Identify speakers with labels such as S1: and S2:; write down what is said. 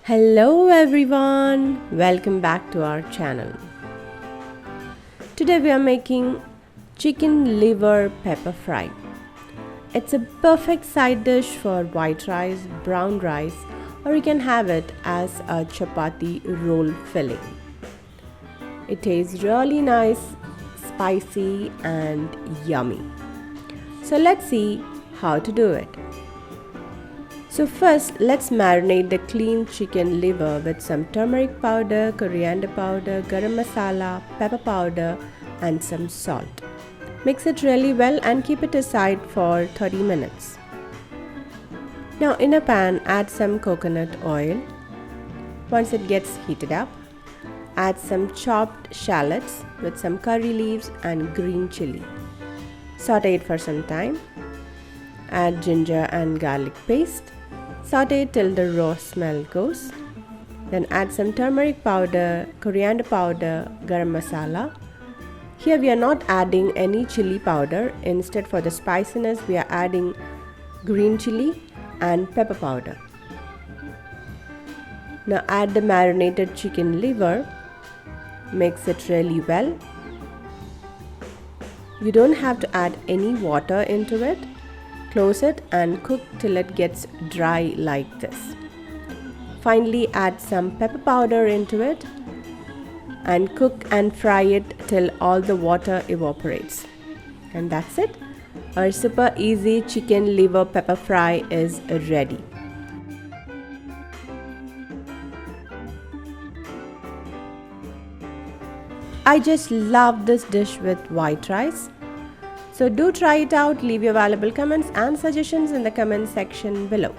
S1: Hello everyone, welcome back to our channel. Today we are making chicken liver pepper fry. It's a perfect side dish for white rice, brown rice, or you can have it as a chapati roll filling. It tastes really nice, spicy and yummy. So let's see how to do it. So first, let's marinate the clean chicken liver with some turmeric powder, coriander powder, garam masala, pepper powder and some salt. Mix it really well and keep it aside for 30 minutes. Now in a pan, add some coconut oil. Once it gets heated up, add some chopped shallots with some curry leaves and green chili. Saute it for some time. Add ginger and garlic paste. Saute till the raw smell goes. Then add some turmeric powder, coriander powder, garam masala. Here we are not adding any chili powder. Instead, for the spiciness, we are adding green chili and pepper powder. Now add the marinated chicken liver. Mix it really well. You don't have to add any water into it. Close it and cook till it gets dry like this. Finally, add some pepper powder into it and cook and fry it till all the water evaporates. And that's it. Our super easy chicken liver pepper fry is ready. I just love this dish with white rice. So do try it out, leave your valuable comments and suggestions in the comment section below.